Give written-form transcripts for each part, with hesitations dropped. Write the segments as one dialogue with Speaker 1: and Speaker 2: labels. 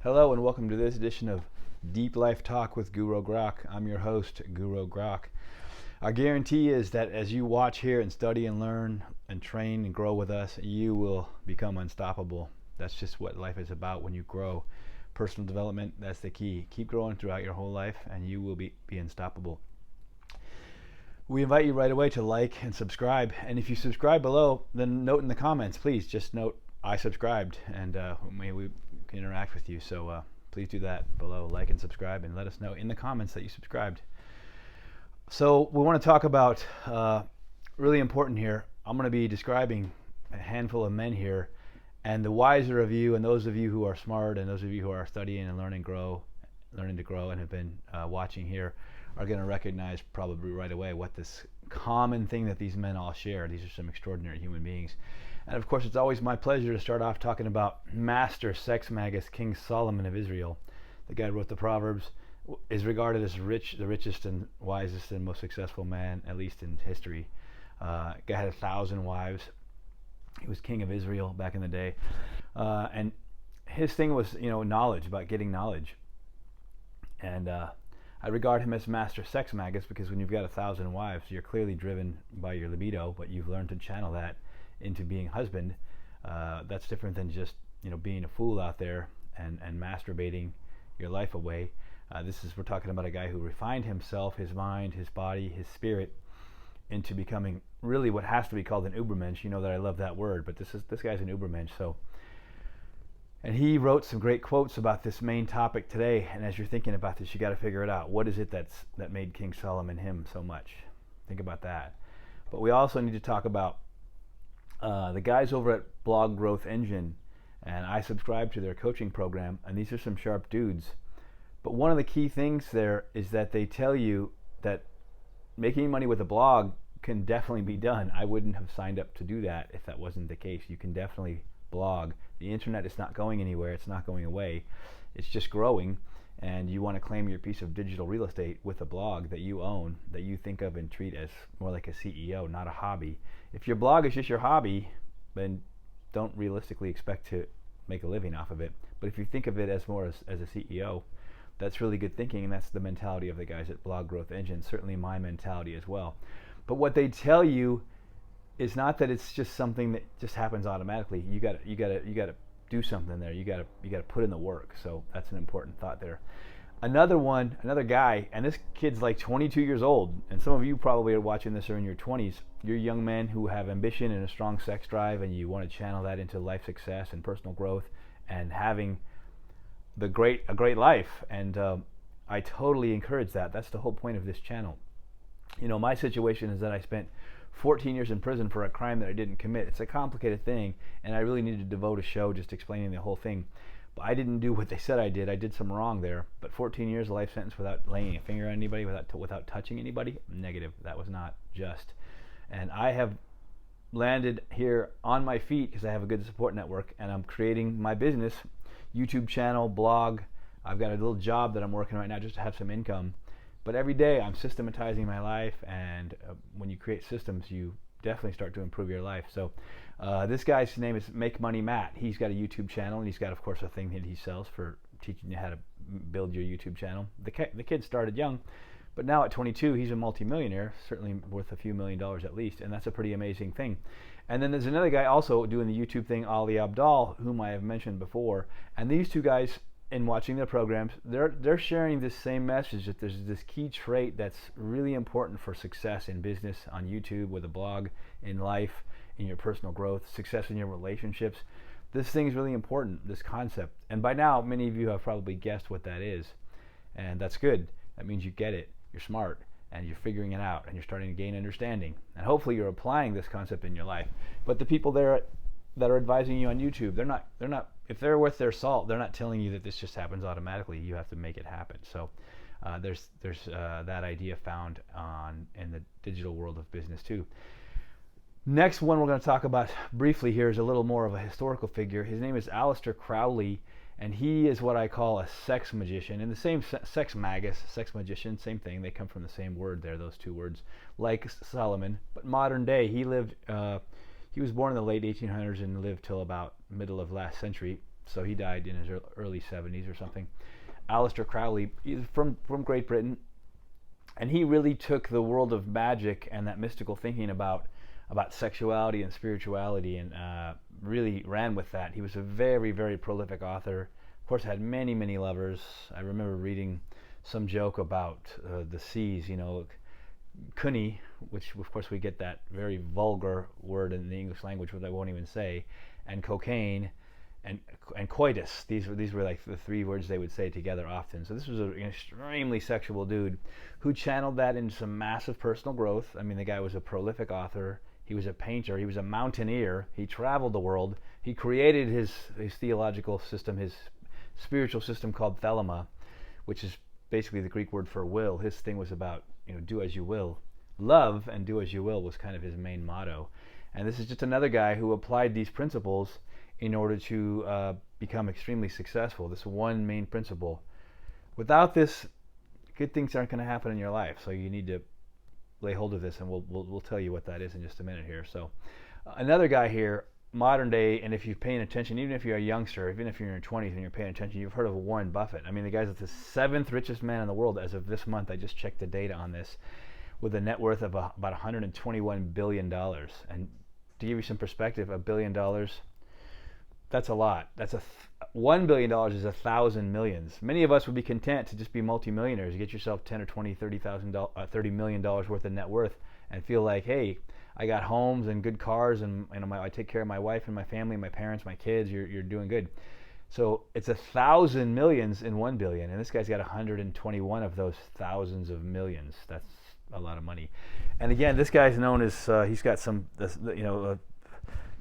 Speaker 1: Hello and welcome to this edition of Deep Life Talk with Guro Grok. I'm your host, Guro Grok. Our guarantee is that as you watch here and study and learn and train and grow with us, you will become unstoppable. That's just what life is about when you grow. Personal development, that's the key. Keep growing throughout your whole life and you will be unstoppable. We invite you right away to like and subscribe. And if you subscribe below, then note in the comments, please just note I subscribed, and we can interact with you. So please do that below, like and subscribe, and let us know in the comments that you subscribed. So we want to talk about really important here. I'm going to be describing a handful of men here, and the wiser of you and those of you who are smart and those of you who are studying and learning to grow and have been watching here are going to recognize probably right away what this common thing that these men all share. These are some extraordinary human beings. And of course, it's always my pleasure to start off talking about Master Sex Magick, King Solomon of Israel. The guy who wrote the Proverbs, is regarded as the richest and wisest and most successful man, at least in history. Guy had 1,000 wives. He was king of Israel back in the day. And his thing was, knowledge, about getting knowledge. And I regard him as Master Sex Magick because when you've got 1,000 wives, you're clearly driven by your libido, but you've learned to channel that into being husband. That's different than just being a fool out there and masturbating your life away. We're talking about a guy who refined himself, his mind, his body, his spirit, into becoming really what has to be called an Ubermensch. You know that I love that word, but this guy's an Ubermensch. And he wrote some great quotes about this main topic today. And as you're thinking about this, you got to figure it out. What is it that made King Solomon him so much? Think about that. But we also need to talk about the guys over at Blog Growth Engine, and I subscribe to their coaching program. And these are some sharp dudes. But one of the key things there is that they tell you that making money with a blog can definitely be done. I wouldn't have signed up to do that if that wasn't the case. You can definitely blog. The internet is not going anywhere. It's not going away. It's just growing, and you want to claim your piece of digital real estate with a blog that you own, that you think of and treat as more like a CEO, not a hobby. If your blog is just your hobby, then don't realistically expect to make a living off of it. But if you think of it as more as a CEO, that's really good thinking, and that's the mentality of the guys at Blog Growth Engine, certainly my mentality as well. But what they tell you is not that it's just something that just happens automatically. You got to do something there. You got to put in the work. So that's an important thought there. Another guy, and this kid's like 22 years old, and some of you probably are watching this are in your 20s. You're young men who have ambition and a strong sex drive, and you want to channel that into life success and personal growth and having a great life. And I totally encourage that. That's the whole point of this channel. My situation is that I spent 14 years in prison for a crime that I didn't commit. It's a complicated thing, and I really needed to devote a show just explaining the whole thing. But I didn't do what they said I did. I did some wrong there. But 14 years of life sentence without laying a finger on anybody, without touching anybody, negative. That was not just. And I have landed here on my feet because I have a good support network, and I'm creating my business, YouTube channel, blog. I've got a little job that I'm working right now just to have some income. But every day I'm systematizing my life, and when you create systems, you definitely start to improve your life. So this guy's name is Make Money Matt. He's got a YouTube channel, and he's got, of course, a thing that he sells for teaching you how to build your YouTube channel. The kid started young, but now at 22, he's a multimillionaire, certainly worth a few $1 million at least, and that's a pretty amazing thing. And then there's another guy also doing the YouTube thing, Ali Abdaal, whom I have mentioned before. And these two guys, in watching their programs, they're sharing this same message, that there's this key trait that's really important for success in business, on YouTube, with a blog, in life, in your personal growth, success in your relationships. This thing is really important, this concept. And by now, many of you have probably guessed what that is. And that's good. That means you get it. You're smart, and you're figuring it out, and you're starting to gain understanding. And hopefully you're applying this concept in your life. But the people there that are advising you on YouTube, they're not, if they're worth their salt, they're not telling you that this just happens automatically. You have to make it happen. So there's that idea found in the digital world of business too. Next one we're going to talk about briefly here is a little more of a historical figure. His name is Aleister Crowley, and he is what I call a sex magician. And the same sex magus, sex magician, same thing. They come from the same word there, those two words, like Solomon. But modern day, he was born in the late 1800s and lived till about middle of last century. so he died in his early 70s or something. Aleister Crowley, he's from Great Britain, and he really took the world of magic and that mystical thinking about sexuality and spirituality, and really ran with that. He was a very, very prolific author. Of course, had many, many lovers. I remember reading some joke about the seas, cunny, which of course we get that very vulgar word in the English language, which I won't even say, and cocaine, and coitus. These were like the three words they would say together often. So this was an extremely sexual dude who channeled that into some massive personal growth. I mean, the guy was a prolific author. He was a painter. He was a mountaineer. He traveled the world. He created his theological system, his spiritual system called thelema, which is basically the Greek word for will. His thing was about, do as you will. Love and do as you will was kind of his main motto. And this is just another guy who applied these principles in order to become extremely successful. This one main principle. Without this, good things aren't going to happen in your life. So you need to lay hold of this, and we'll tell you what that is in just a minute here. So another guy here, modern day, and if you're paying attention, even if you're a youngster, even if you're in your 20s and you're paying attention, you've heard of Warren Buffett. I mean, the guy's the 7th richest man in the world as of this month. I just checked the data on this, with a net worth of about $121 billion. And to give you some perspective, $1 billion, that's a lot. $1 billion is 1,000 millions. Many of us would be content to just be multimillionaires. You get yourself $10 or $20, $30 million worth of net worth, and feel like, hey, I got homes and good cars, and I take care of my wife and my family, my parents, my kids. You're doing good. So it's 1,000 millions in 1 billion, and this guy's got 121 of those thousands of millions. That's a lot of money. And again, this guy's known as he's got some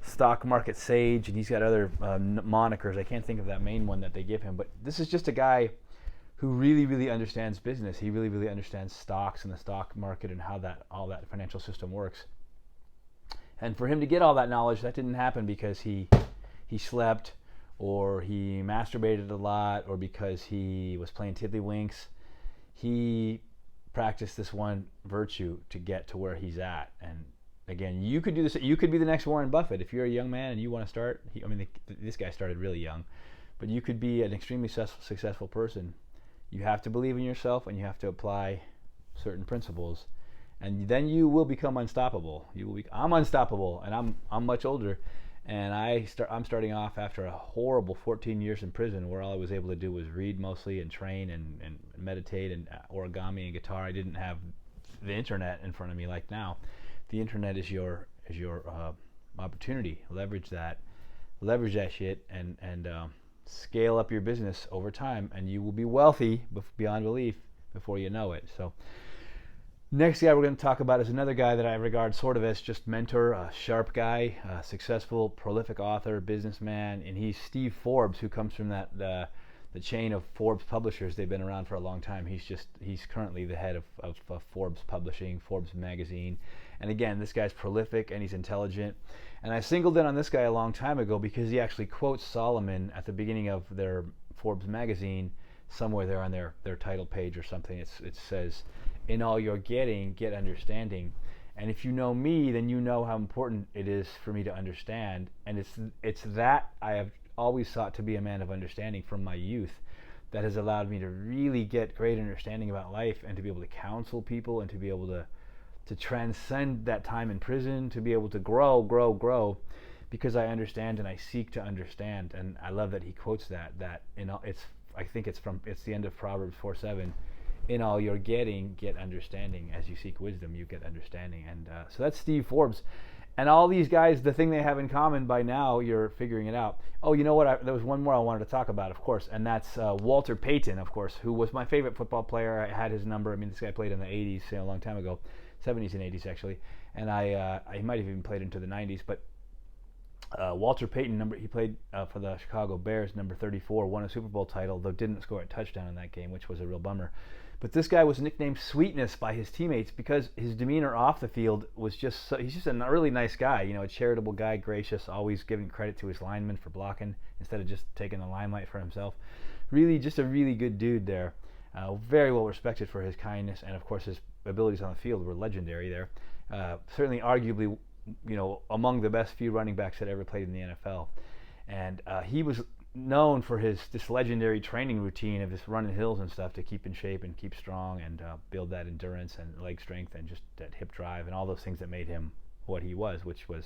Speaker 1: stock market sage, and he's got other monikers. I can't think of that main one that they give him, but this is just a guy who really, really understands business. He really, really understands stocks and the stock market and how all that financial system works. And for him to get all that knowledge, that didn't happen because he slept, or he masturbated a lot, or because he was playing tiddlywinks. He practiced this one virtue to get to where he's at. And again, you could do this. You could be the next Warren Buffett if you're a young man and you want to start. This guy started really young, but you could be an extremely successful person. You have to believe in yourself, and you have to apply certain principles, and then you will become unstoppable. I'm unstoppable, and I'm much older, and I'm starting off after a horrible 14 years in prison, where all I was able to do was read mostly, and train, and meditate, and origami and guitar. I didn't have the internet in front of me like now. The internet is your opportunity. Leverage that shit, and scale up your business over time, and you will be wealthy beyond belief before you know it. So next guy we're going to talk about is another guy that I regard sort of as just mentor, a sharp guy, a successful, prolific author, businessman, and he's Steve Forbes, who comes from the chain of Forbes publishers. They've been around for a long time. He's currently the head of Forbes Publishing, Forbes magazine. And again, this guy's prolific and he's intelligent. And I singled in on this guy a long time ago because he actually quotes Solomon at the beginning of their Forbes magazine, somewhere there on their title page or something. It says, "In all you're getting, get understanding." And if you know me, then you know how important it is for me to understand. And it's that I have always sought to be a man of understanding from my youth that has allowed me to really get great understanding about life, and to be able to counsel people, and to be able to transcend that time in prison, to be able to grow, because I understand and I seek to understand. And I love that he quotes that I think it's the end of Proverbs 4:7. In all you're getting, get understanding. As you seek wisdom, you get understanding. And so that's Steve Forbes. And all these guys, the thing they have in common, by now you're figuring it out. Oh, you know what? There was one more I wanted to talk about, of course, and that's Walter Payton, of course, who was my favorite football player. I had his number. I mean, this guy played in the 80s, a long time ago, 70s and 80s actually, and he might have even played into the 90s. But Walter Payton, he played for the Chicago Bears, number 34, won a Super Bowl title, though didn't score a touchdown in that game, which was a real bummer. But this guy was nicknamed Sweetness by his teammates because his demeanor off the field was he's just a really nice guy, a charitable guy, gracious, always giving credit to his linemen for blocking instead of just taking the limelight for himself. Really, just a really good dude there. Very well respected for his kindness, and of course his abilities on the field were legendary there. Certainly, arguably, among the best few running backs that ever played in the NFL. And he was known for this legendary training routine of just running hills and stuff to keep in shape and keep strong and build that endurance and leg strength and just that hip drive and all those things that made him what he was, which was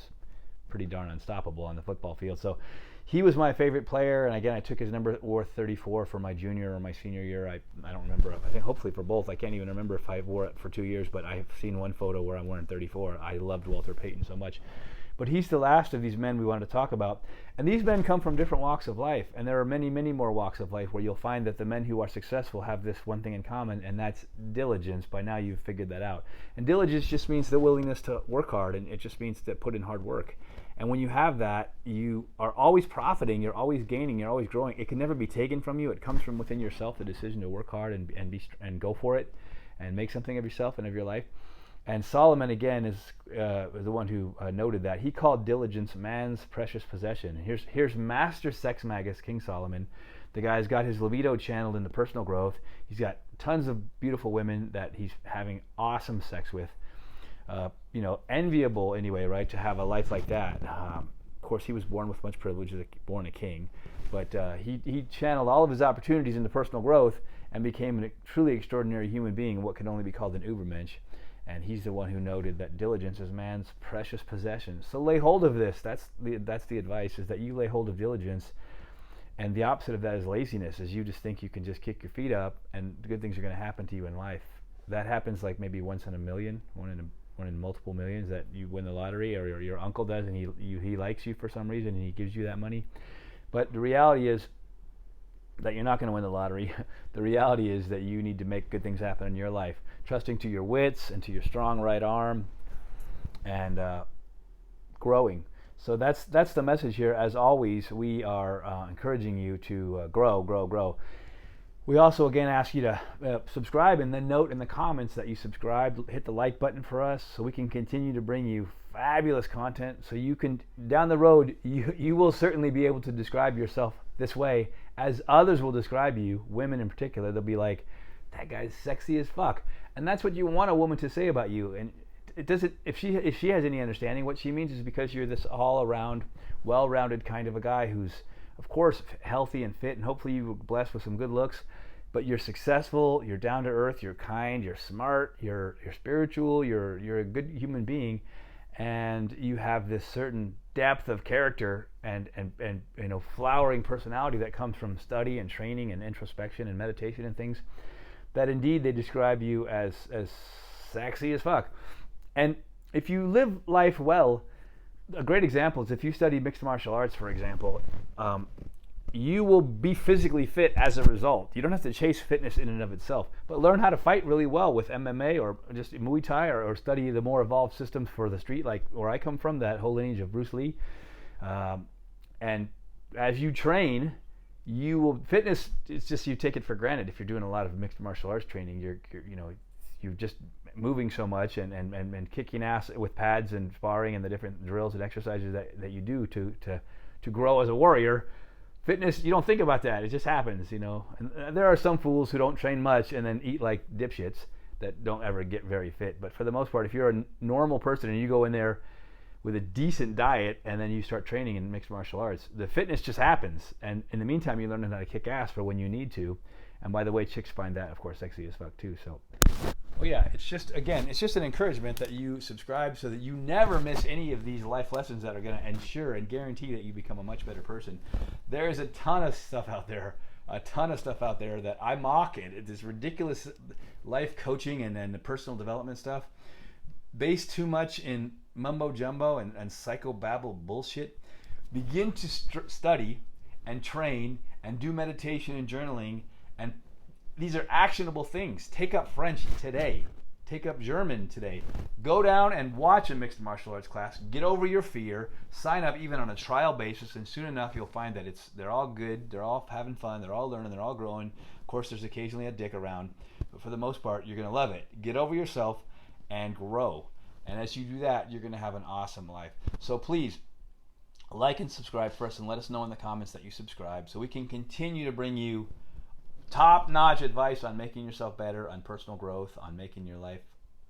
Speaker 1: pretty darn unstoppable on the football field. So he was my favorite player, and again, I took his number, wore 34 for my junior or my senior year. I don't remember. I think hopefully for both. I can't even remember if I wore it for 2 years, but I've seen one photo where I'm wearing 34. I loved Walter Payton so much. But he's the last of these men we wanted to talk about. And these men come from different walks of life, and there are many, many more walks of life where you'll find that the men who are successful have this one thing in common, and that's diligence. By now you've figured that out. And diligence just means the willingness to work hard, and it just means to put in hard work. And when you have that, you are always profiting, you're always gaining, you're always growing. It can never be taken from you. It comes from within yourself, the decision to work hard and go for it and make something of yourself and of your life. And Solomon, again, is the one who noted that. He called diligence man's precious possession. Here's master sex magus, King Solomon. The guy's got his libido channeled into personal growth. He's got tons of beautiful women that he's having awesome sex with. Enviable anyway, right, to have a life like that. Of course, he was born with much privilege, born a king, but he channeled all of his opportunities into personal growth and became a truly extraordinary human being, what can only be called an Übermensch. And he's the one who noted that diligence is man's precious possession. So lay hold of this. That's the advice, is that you lay hold of diligence. And the opposite of that is laziness, is you just think you can just kick your feet up and good things are going to happen to you in life. That happens like maybe once in a million, one in multiple millions, that you win the lottery, or your uncle does, and he likes you for some reason and he gives you that money. But the reality is that you're not going to win the lottery. The reality is that you need to make good things happen in your life, trusting to your wits and to your strong right arm, and growing. So that's the message here. As always, we are encouraging you to grow. We also again ask you to subscribe, and then note in the comments that you subscribed. Hit the like button for us so we can continue to bring you fabulous content, so you can, down the road, you will certainly be able to describe yourself this way as others will describe you, women in particular. They'll be like, that guy's sexy as fuck. And that's what you want a woman to say about you. And it doesn't, if she has any understanding, what she means is because you're this all-around, well-rounded kind of a guy who's, of course, healthy and fit, and hopefully you were blessed with some good looks, but you're successful, you're down to earth, you're kind, you're smart, you're spiritual, you're a good human being, and you have this certain depth of character and flowering personality that comes from study and training and introspection and meditation and things, that indeed they describe you as sexy as fuck. And if you live life well, a great example is if you study mixed martial arts, for example, you will be physically fit as a result. You don't have to chase fitness in and of itself, but learn how to fight really well with MMA or just Muay Thai, or study the more evolved systems for the street, like where I come from, that whole lineage of Bruce Lee. And as you train, fitness, it's just you take it for granted. If you're doing a lot of mixed martial arts training, you're just moving so much and kicking ass with pads and sparring and the different drills and exercises that you do to grow as a warrior. Fitness, you don't think about that. It just happens, And there are some fools who don't train much and then eat like dipshits that don't ever get very fit. But for the most part, if you're a normal person and you go in there with a decent diet and then you start training in mixed martial arts, the fitness just happens. And in the meantime, you learn how to kick ass for when you need to. And by the way, chicks find that, of course, sexy as fuck too. So, it's just an encouragement that you subscribe so that you never miss any of these life lessons that are going to ensure and guarantee that you become a much better person. There is a ton of stuff out there that I mock it. This ridiculous life coaching and then the personal development stuff based too much in mumbo jumbo and psychobabble bullshit. Begin to study and train and do meditation and journaling, and these are actionable things. Take up French today. Take up German today. Go down and watch a mixed martial arts class. Get over your fear. Sign up even on a trial basis, and soon enough you'll find that they're all good. They're all having fun. They're all learning. They're all growing. Of course, there's occasionally a dick around, but for the most part, you're going to love it. Get over yourself and grow. And as you do that, you're going to have an awesome life. So please, like and subscribe first, and let us know in the comments that you subscribe so we can continue to bring you top-notch advice on making yourself better, on personal growth, on making your life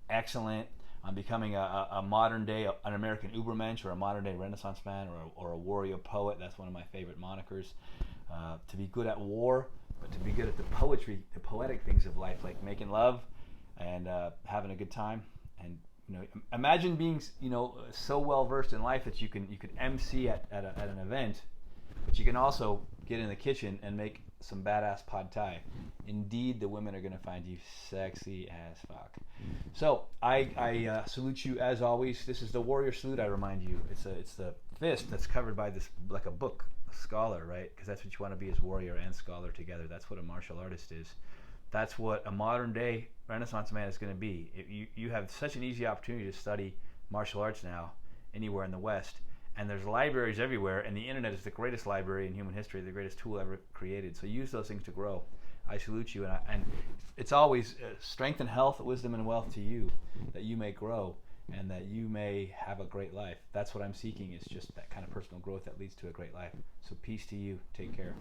Speaker 1: excellent, on becoming a modern-day, an American Übermensch, or a modern-day Renaissance man, or a warrior poet. That's one of my favorite monikers. to be good at war, but to be good at the poetry, the poetic things of life, like making love and having a good time. And imagine being so well versed in life that you could MC at an event, but you can also get in the kitchen and make some badass pad thai. Indeed, the women are going to find you sexy as fuck. So I salute you as always. This is the warrior salute. I remind you, it's the fist that's covered by this, like a book, a scholar, right? Because that's what you want to be, as warrior and scholar together. That's what a martial artist is. That's what a modern day Renaissance man is going to be. You have such an easy opportunity to study martial arts now anywhere in the West. And there's libraries everywhere, and the internet is the greatest library in human history, the greatest tool ever created. So use those things to grow. I salute you, and it's always strength and health, wisdom and wealth to you, that you may grow and that you may have a great life. That's what I'm seeking, is just that kind of personal growth that leads to a great life. So peace to you. Take care.